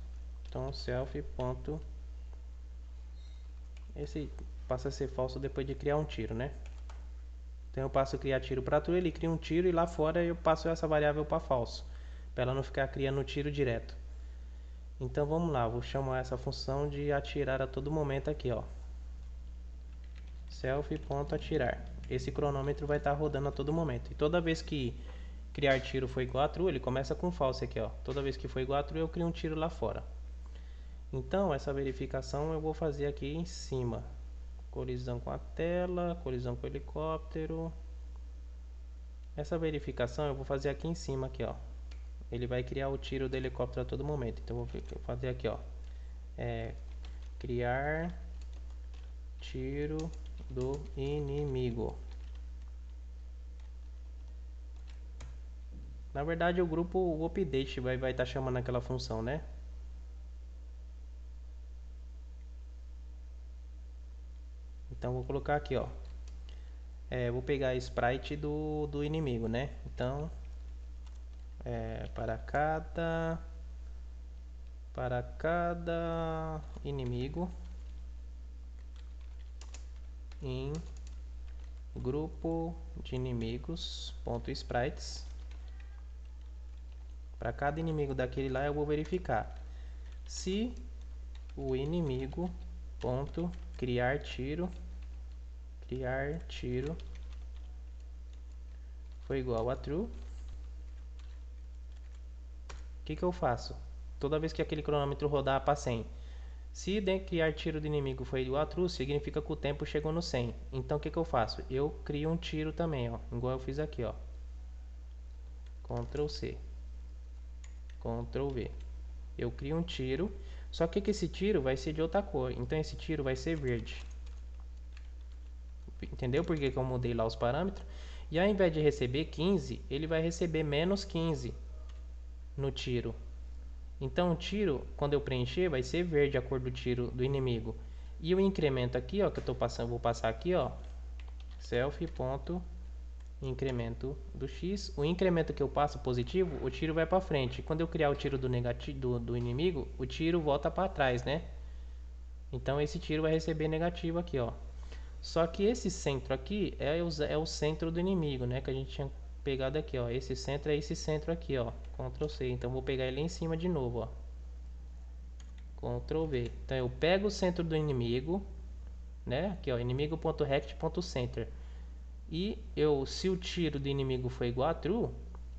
Então self. Esse passa a ser falso depois de criar um tiro, né? Então eu passo a criar tiro para true, ele cria um tiro e lá fora eu passo essa variável para falso, para ela não ficar criando tiro direto. Então vamos lá, vou chamar essa função de atirar a todo momento aqui, ó. Self.atirar. Esse cronômetro vai estar rodando a todo momento. E toda vez que criar tiro for igual a true, ele começa com false aqui, ó. Toda vez que for igual a true, eu crio um tiro lá fora. Então essa verificação eu vou fazer aqui em cima. Colisão com a tela, colisão com o helicóptero. Essa verificação eu vou fazer aqui em cima aqui, ó. Ele vai criar o tiro do helicóptero a todo momento. Então eu vou fazer aqui, ó. Criar tiro do inimigo. Na verdade o grupo, o update vai estar chamando aquela função, né? Então vou colocar aqui, ó. Vou pegar a sprite do inimigo, né? Então para cada inimigo em grupo de inimigos ponto sprites. Para cada inimigo daquele lá eu vou verificar se o inimigo ponto criar tiro foi igual a true. O que eu faço? Toda vez que aquele cronômetro rodar para 100, se criar tiro do inimigo foi igual a true, significa que o tempo chegou no 100. Então o que eu faço? Eu crio um tiro também, ó, igual eu fiz aqui, ó. Ctrl C, Ctrl V. Eu crio um tiro, só que esse tiro vai ser de outra cor. Então esse tiro vai ser verde. Entendeu por que eu mudei lá os parâmetros? E ao invés de receber 15, ele vai receber menos 15 no tiro. Então o tiro, quando eu preencher, vai ser verde a cor do tiro do inimigo. E o incremento aqui, ó, que eu vou passar aqui, ó, self.incremento do x. O incremento que eu passo positivo, o tiro vai para frente. Quando eu criar o tiro do inimigo, o tiro volta para trás, né? Então esse tiro vai receber negativo aqui, ó. Só que esse centro aqui é o centro do inimigo, né? Que a gente tinha pegado aqui, ó. Esse centro é esse centro aqui, ó. Ctrl C. Então vou pegar ele em cima de novo, ó. Ctrl V. Então eu pego o centro do inimigo, né? Aqui, ó. Inimigo.rect.center. E se o tiro do inimigo for igual a true,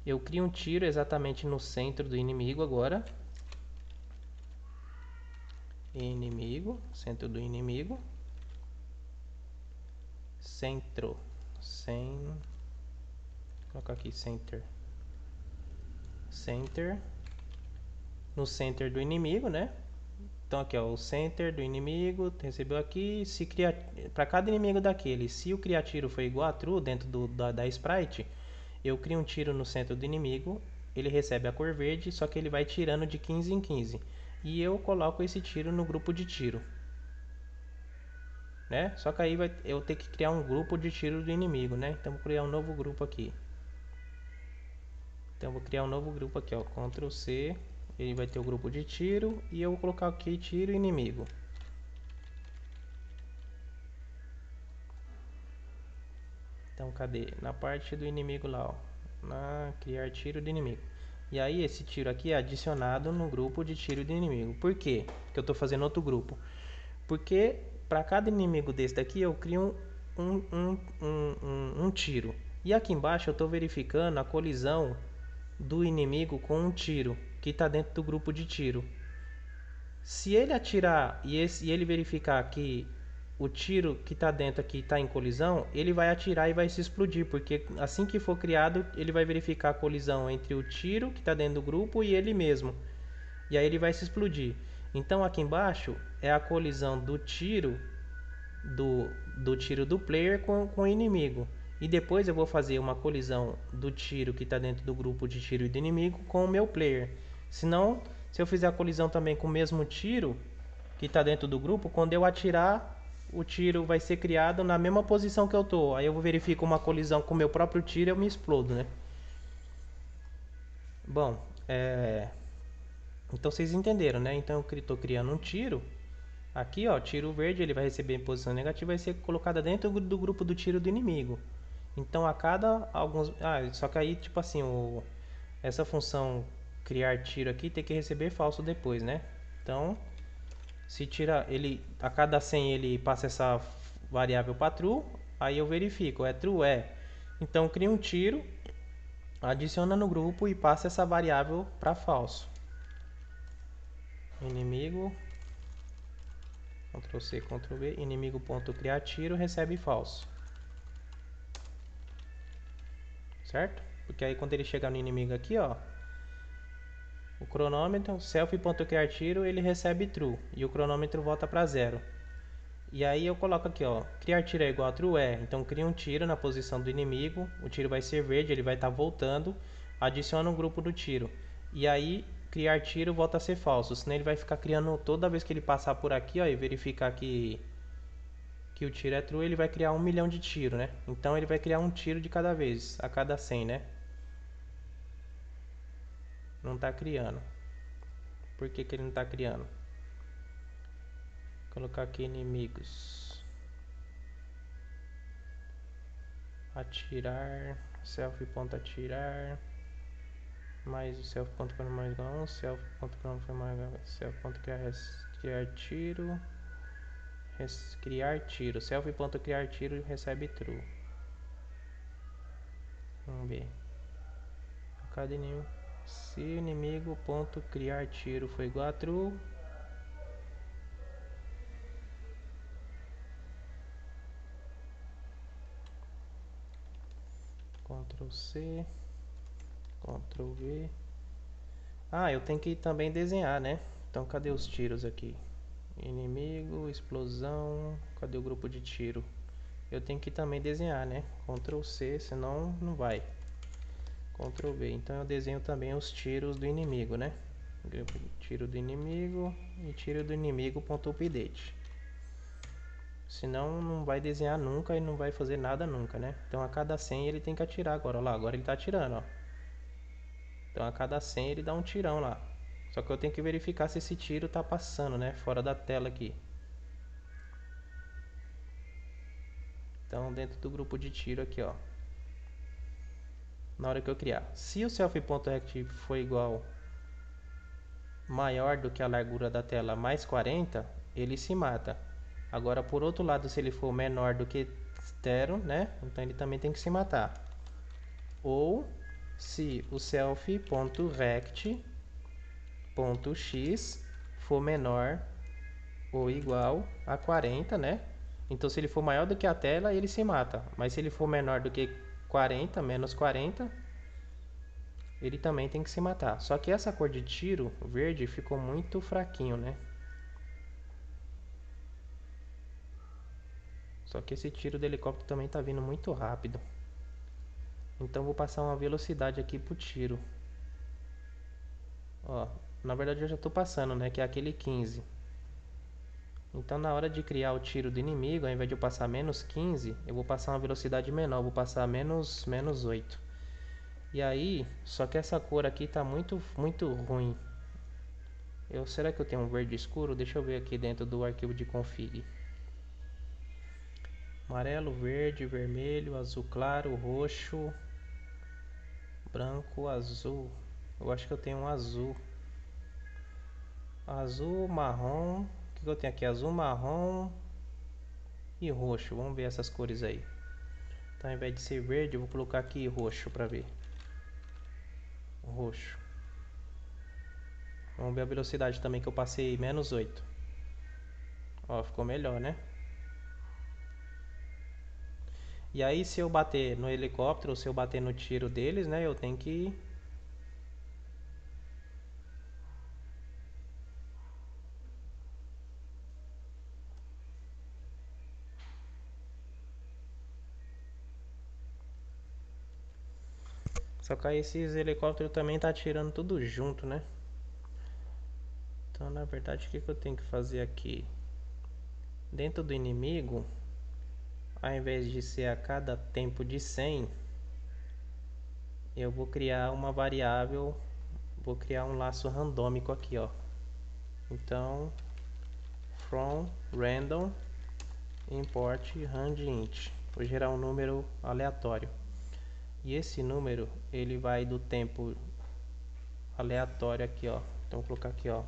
eu crio um tiro exatamente no centro do inimigo agora. Inimigo, centro do inimigo. Centro. Vou colocar aqui center. Center. No center do inimigo, né? Então aqui, ó, o center do inimigo recebeu aqui. Se criar para cada inimigo daquele, se o criar tiro for igual a true dentro da sprite, eu crio um tiro no centro do inimigo. Ele recebe a cor verde, só que ele vai tirando de 15 em 15. E eu coloco esse tiro no grupo de tiro, né? Só que aí eu ter que criar um grupo de tiro do inimigo, né? Então vou criar um novo grupo aqui. Então vou criar um novo grupo aqui, ó, Ctrl C, ele vai ter o grupo de tiro e eu vou colocar aqui tiro inimigo. Então cadê? Na parte do inimigo lá, ó, na criar tiro de inimigo. E aí esse tiro aqui é adicionado no grupo de tiro de inimigo. Por quê? Porque eu estou fazendo outro grupo. Porque para cada inimigo desse daqui eu crio um tiro. E aqui embaixo eu estou verificando a colisão do inimigo com um tiro que está dentro do grupo de tiro. Se ele atirar e ele verificar que o tiro que está dentro aqui está em colisão, ele vai atirar e vai se explodir, porque assim que for criado, ele vai verificar a colisão entre o tiro que está dentro do grupo e ele mesmo. E aí ele vai se explodir. Então aqui embaixo é a colisão do tiro do player com o inimigo. E depois eu vou fazer uma colisão do tiro que está dentro do grupo de tiro do inimigo com o meu player. Senão, se eu fizer a colisão também com o mesmo tiro que está dentro do grupo, quando eu atirar, o tiro vai ser criado na mesma posição que eu tô. Aí eu verifico uma colisão com o meu próprio tiro e eu me explodo, né? Bom, então vocês entenderam, né? Então eu estou criando um tiro. Aqui, ó, tiro verde, ele vai receber em posição negativa, vai ser colocada dentro do grupo do tiro do inimigo. Então a cada alguns... só que aí, tipo assim, essa função criar tiro aqui tem que receber falso depois, né? Então, se tira ele a cada 100 ele passa essa variável para true, aí eu verifico, é true, é. Então cria um tiro, adiciona no grupo e passa essa variável para falso. Inimigo, Ctrl C, Ctrl V, inimigo.criar tiro recebe falso. Certo? Porque aí quando ele chegar no inimigo aqui, ó, o cronômetro, self.criar tiro, ele recebe true e o cronômetro volta para 0. E aí eu coloco aqui, ó, criar tiro é igual a true é, então cria um tiro na posição do inimigo, o tiro vai ser verde, ele vai estar voltando, adiciona um grupo do tiro. E aí criar tiro volta a ser falso, senão ele vai ficar criando toda vez que ele passar por aqui, ó, e verificar que o tiro é true, ele vai criar 1 milhão de tiro, né? Então ele vai criar um tiro de cada vez, a cada 100, né? Não está criando. Por que ele não está criando? Vou colocar aqui inimigos. Atirar, self.atirar, mais o self.criar mais igual a 1, self.criar mais igual a self.criar tiro, criar tiro, self.criar tiro recebe true. Vamos ver. A cada inimigo, se o inimigo.criar tiro for igual a true, Ctrl C, Ctrl V. Eu tenho que também desenhar, né? Então cadê os tiros aqui? Inimigo, explosão, cadê o grupo de tiro? Eu tenho que também desenhar, né? Ctrl C, senão não vai. Ctrl V, então eu desenho também os tiros do inimigo, né? Tiro do inimigo e tiro do inimigo.update. Senão não vai desenhar nunca e não vai fazer nada nunca, né? Então a cada 100 ele tem que atirar agora, ó lá, agora ele tá atirando, ó. Então a cada 100 ele dá um tirão lá. Só que eu tenho que verificar se esse tiro tá passando, né? Fora da tela aqui. Então dentro do grupo de tiro aqui, ó. Na hora que eu criar. Se o self.rect for igual maior do que a largura da tela mais 40, ele se mata. Agora por outro lado, se ele for menor do que 0, né? Então ele também tem que se matar. Ou se o self.rect.x for menor ou igual a 40, né? Então se ele for maior do que a tela, ele se mata. Mas se ele for menor do que 40, menos 40, ele também tem que se matar. Só que essa cor de tiro verde ficou muito fraquinho, né? Só que esse tiro do helicóptero também tá vindo muito rápido. Então vou passar uma velocidade aqui pro tiro. Ó, na verdade eu já tô passando, né? Que é aquele 15. Então na hora de criar o tiro do inimigo, ao invés de eu passar menos 15, eu vou passar uma velocidade menor. Vou passar menos 8. E aí, só que essa cor aqui tá muito ruim. Será que eu tenho um verde escuro? Deixa eu ver aqui dentro do arquivo de config. Amarelo, verde, vermelho, azul claro, roxo, branco, azul. Eu acho que eu tenho um azul. Azul, marrom. O que eu tenho aqui? Azul, marrom e roxo. Vamos ver essas cores aí. Então, ao invés de ser verde, eu vou colocar aqui roxo para ver. Roxo. Vamos ver a velocidade também que eu passei, -8. Ó, ficou melhor, né? E aí, se eu bater no helicóptero ou se eu bater no tiro deles, né? Eu tenho que... Só que aí esses helicópteros também tá atirando tudo junto, né? Então, na verdade, o que eu tenho que fazer aqui? Dentro do inimigo, ao invés de ser a cada tempo de 100, eu vou criar uma variável, vou criar um laço randômico aqui, ó. Então, from random import randint. Vou gerar um número aleatório. E esse número, ele vai do tempo aleatório aqui, ó. Então, vou colocar aqui, ó.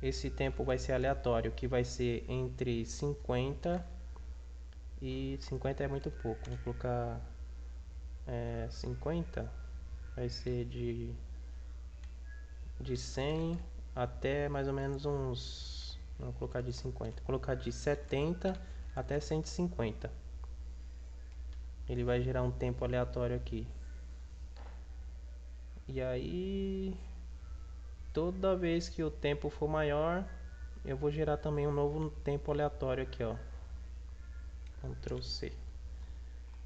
Esse tempo vai ser aleatório, que vai ser entre 50 e 50 é muito pouco. Vou colocar 50, vai ser de 100 até mais ou menos uns... Não, vou colocar de 50. Vou colocar de 70 até 150. Ele vai gerar um tempo aleatório aqui. E aí, toda vez que o tempo for maior, eu vou gerar também um novo tempo aleatório aqui, ó. Ctrl C.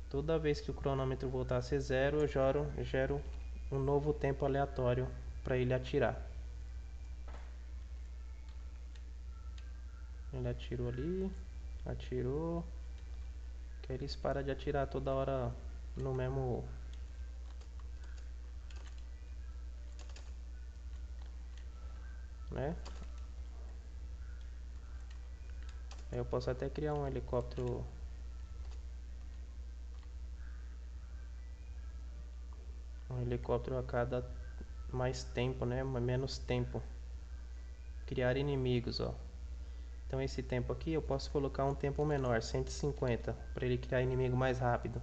Toda vez que o cronômetro voltar a ser 0, eu gero um novo tempo aleatório para ele atirar. Ele atirou ali, atirou. Que eles param de atirar toda hora no mesmo... né? Aí eu posso até criar um helicóptero... Um helicóptero a cada mais tempo, né? Menos tempo. Criar inimigos, ó. Então esse tempo aqui eu posso colocar um tempo menor, 150, para ele criar inimigo mais rápido.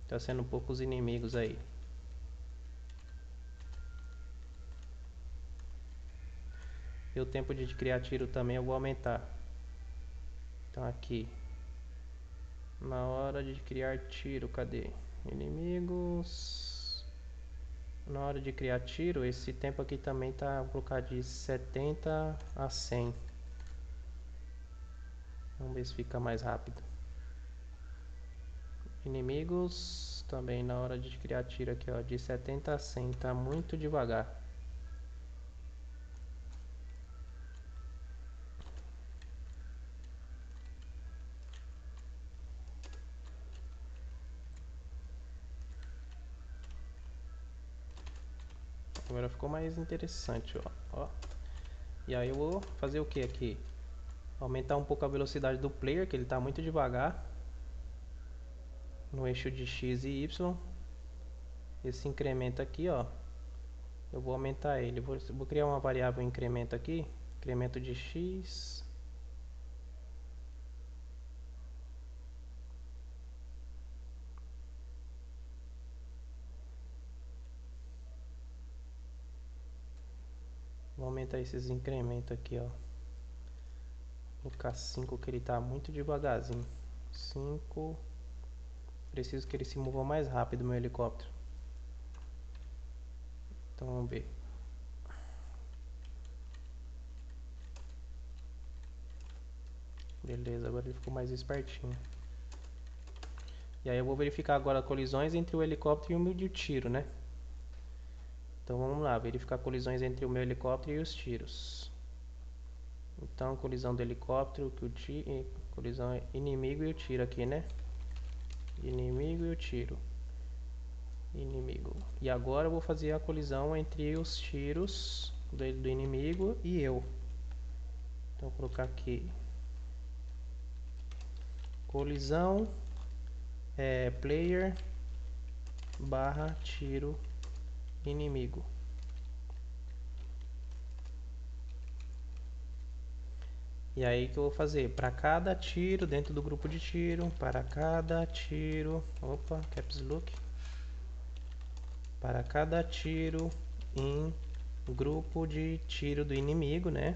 Tá sendo poucos inimigos aí. E o tempo de criar tiro também eu vou aumentar. Então aqui, na hora de criar tiro, cadê? Inimigos. Na hora de criar tiro, esse tempo aqui também tá, vou colocar de 70 a 100. Vamos ver se fica mais rápido. Inimigos, também na hora de criar tiro aqui, ó, de 70 a 100, tá muito devagar. Agora ficou mais interessante, ó. E aí eu vou fazer o que aqui? Aumentar um pouco a velocidade do player, que ele está muito devagar. No eixo de X e Y. Esse incremento aqui, ó. Eu vou aumentar ele. Vou criar uma variável incremento aqui. Incremento de X. Vou aumentar esses incrementos aqui, ó. Vou colocar 5, que ele está muito devagarzinho. 5. Preciso que ele se mova mais rápido, meu helicóptero. Então vamos ver. Beleza, agora ele ficou mais espertinho. E aí eu vou verificar agora colisões entre o helicóptero e o meu de tiro, né? Então vamos lá, verificar colisões entre o meu helicóptero e os tiros. Então, colisão do helicóptero, colisão inimigo e o tiro aqui, né? Inimigo e o tiro. Inimigo. E agora eu vou fazer a colisão entre os tiros do inimigo e eu. Então vou colocar aqui colisão player barra tiro inimigo. E aí que eu vou fazer? Para cada tiro dentro do grupo de tiro, para cada tiro, opa, caps lock, para cada tiro em grupo de tiro do inimigo, né?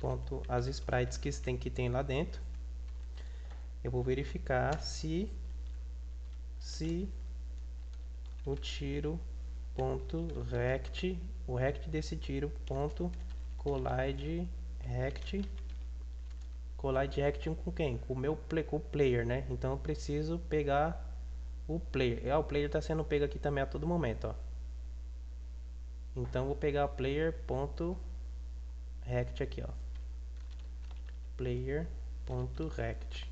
Ponto as sprites que tem lá dentro. Eu vou verificar se o tiro ponto rect, o rect desse tiro ponto collide rect com quem? Com o player, né? Então eu preciso pegar o player. O player está sendo pego aqui também a todo momento, ó. Então eu vou pegar o player ponto rect aqui, ó. Player ponto rect.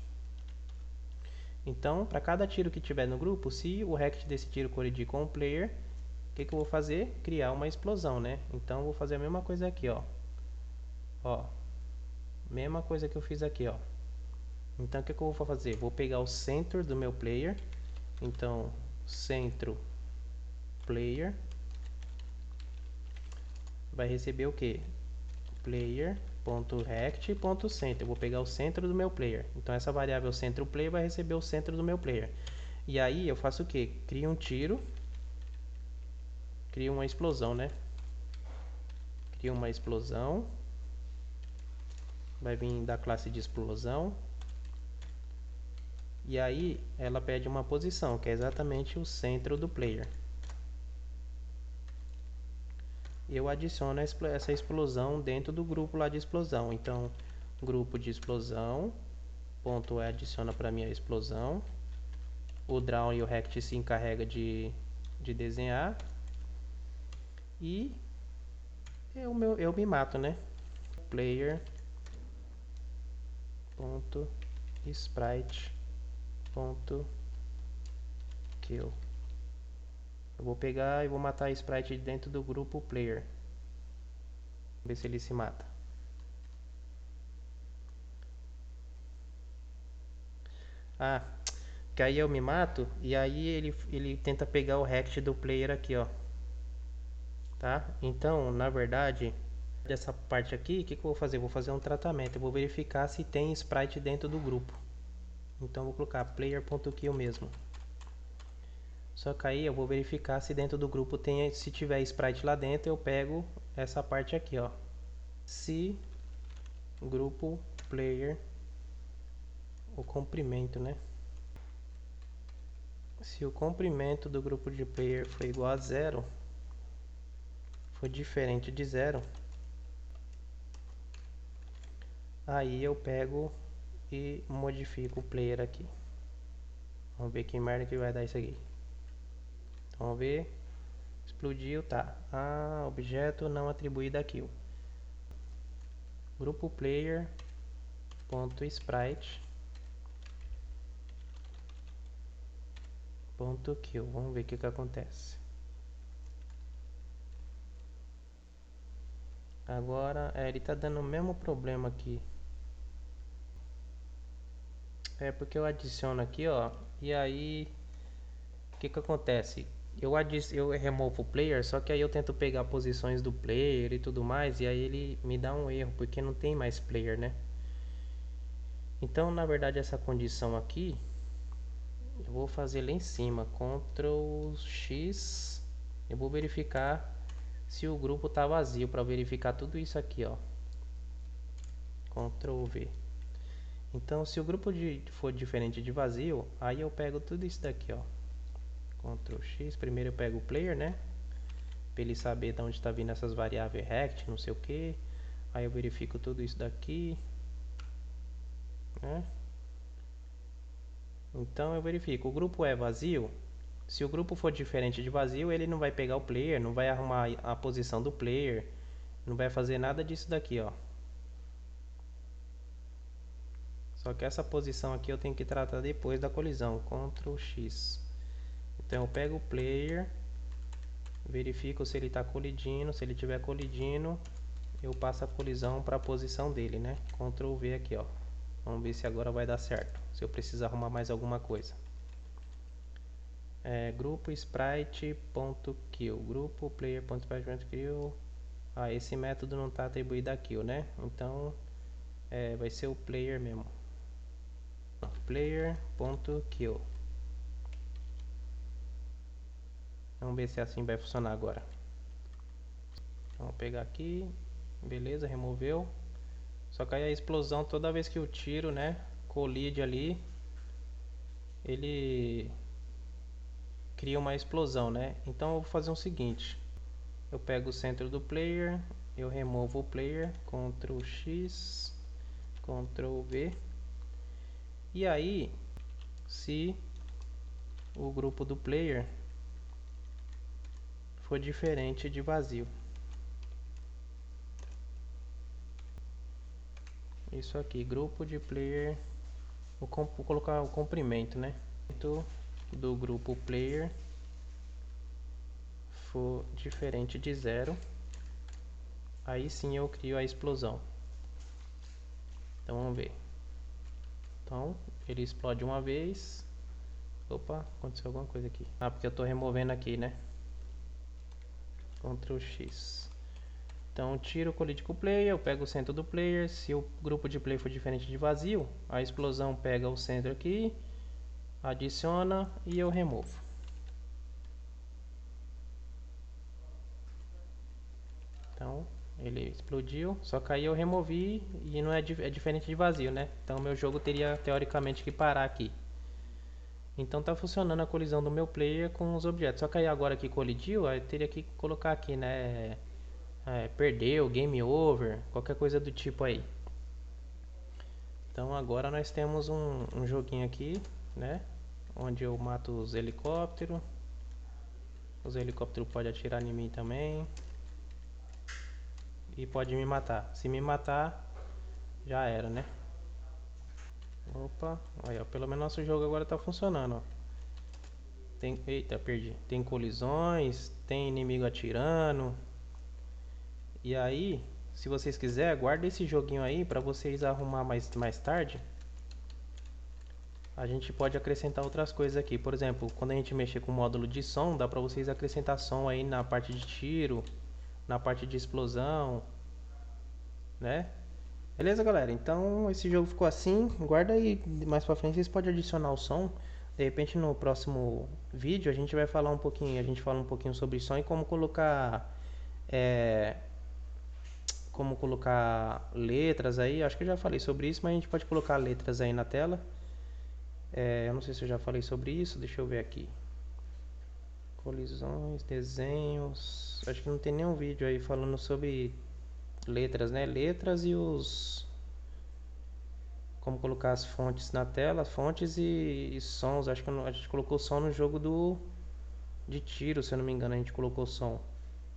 Então, para cada tiro que tiver no grupo, se o rect desse tiro colidir com o player, o que eu vou fazer? Criar uma explosão, né? Então eu vou fazer a mesma coisa aqui, ó. Ó, mesma coisa que eu fiz aqui, ó. Então o que eu vou fazer? Vou pegar o centro do meu player. Então, centro player vai receber o que? Player.rect.center. Eu vou pegar o centro do meu player. Então essa variável centro player vai receber o centro do meu player. E aí eu faço o que? Crio um tiro. Crio uma explosão, né? Crio uma explosão. Vai vir da classe de explosão. E aí ela pede uma posição, que é exatamente o centro do player. Eu adiciono essa explosão dentro do grupo lá de explosão. Então, grupo de explosão, ponto adiciona para mim a explosão. O draw e o rect se encarrega de desenhar. E eu me mato, né? Player ponto sprite ponto kill. Eu vou pegar e vou matar a sprite dentro do grupo player. Ver se ele se mata. Ah, que aí eu me mato e aí ele tenta pegar o rect do player aqui, ó. Tá? Então, na verdade, dessa parte aqui, o que eu vou fazer? Vou fazer um tratamento. Eu vou verificar se tem sprite dentro do grupo. Então, vou colocar player.kill mesmo. Só que aí eu vou verificar se dentro do grupo tem, se tiver sprite lá dentro, eu pego essa parte aqui, ó. Se grupo player, o comprimento, né? Se o comprimento do grupo de player for igual a 0, for diferente de 0, aí eu pego e modifico o player aqui. Vamos ver que merda que vai dar isso aqui. Então, vamos ver. Explodiu, tá. Ah, objeto não atribuído a kill. Grupo player ponto sprite ponto kill. Vamos ver o que acontece. Agora, ele tá dando o mesmo problema aqui. É porque eu adiciono aqui, ó. E aí, o que acontece? Eu removo o player, só que aí eu tento pegar posições do player e tudo mais, e aí ele me dá um erro, porque não tem mais player, né? Então, na verdade, essa condição aqui, eu vou fazer lá em cima, Ctrl X, eu vou verificar se o grupo está vazio, para verificar tudo isso aqui, ó. Ctrl V. Então, se o grupo for diferente de vazio, aí eu pego tudo isso daqui, ó. Ctrl X, primeiro eu pego o player, né? Para ele saber de onde está vindo essas variáveis rect, não sei o que. Aí eu verifico tudo isso daqui, né? Então eu verifico, o grupo é vazio. Se o grupo for diferente de vazio, ele não vai pegar o player, não vai arrumar a posição do player, não vai fazer nada disso daqui, ó. Só que essa posição aqui eu tenho que tratar depois da colisão, Ctrl X. Então eu pego o player, verifico se ele está colidindo. Se ele estiver colidindo, eu passo a colisão para a posição dele, né? Ctrl V aqui, ó. Vamos ver se agora vai dar certo. Se eu precisar arrumar mais alguma coisa. Grupo sprite.kill. Grupo player.sprite.kill. Esse método não está atribuído a kill, né? Então vai ser o player mesmo. Player.kill. Vamos ver se assim vai funcionar agora. Vamos pegar aqui. Beleza, removeu. Só que aí a explosão, toda vez que eu tiro, né, colide ali, ele cria uma explosão, né? Então eu vou fazer o seguinte. Eu pego o centro do player, eu removo o player, Ctrl X, Ctrl V. E aí, se o grupo do player for diferente de vazio. Isso aqui, grupo de player, vou colocar o comprimento, né? Do grupo player for diferente de 0, aí sim eu crio a explosão. Então vamos ver. Então ele explode uma vez. Opa, aconteceu alguma coisa aqui. Porque eu estou removendo aqui, né? Ctrl X. Então tiro o colide com o player, eu pego o centro do player. Se o grupo de player for diferente de vazio, a explosão pega o centro aqui, adiciona e eu removo. Então ele explodiu, só que aí eu removi e não é diferente de vazio, né? Então meu jogo teria teoricamente que parar aqui. Então tá funcionando a colisão do meu player com os objetos. Só que aí agora que colidiu, eu teria que colocar aqui, né? Perdeu, game over, qualquer coisa do tipo aí. Então agora nós temos um joguinho aqui, né? Onde eu mato os helicópteros. Os helicópteros podem atirar em mim também. E pode me matar. Se me matar, já era, né? Opa, aí, ó, pelo menos nosso jogo agora tá funcionando, ó. Eita, perdi. Tem colisões, tem inimigo atirando. E aí, se vocês quiserem, guarda esse joguinho aí pra vocês arrumar mais tarde. A gente pode acrescentar outras coisas aqui. Por exemplo, quando a gente mexer com o módulo de som, dá pra vocês acrescentar som aí na parte de tiro, na parte de explosão, né? Beleza, galera? Então esse jogo ficou assim. Guarda aí, mais pra frente vocês podem adicionar o som. De repente no próximo vídeo a gente vai falar um pouquinho, fala um pouquinho sobre som e como colocar letras aí. Acho que eu já falei sobre isso, mas a gente pode colocar letras aí na tela. Eu não sei se eu já falei sobre isso, deixa eu ver aqui. Colisões, desenhos. Acho que não tem nenhum vídeo aí falando sobre letras, né? Letras e como colocar as fontes na tela, fontes e sons. Acho que a gente colocou som no jogo de tiro, se eu não me engano, a gente colocou som.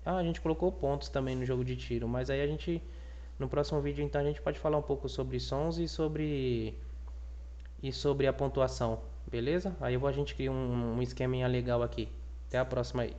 A gente colocou pontos também no jogo de tiro, mas aí no próximo vídeo então a gente pode falar um pouco sobre sons e sobre a pontuação, beleza? Aí a gente cria um esqueminha legal aqui. Até a próxima aí.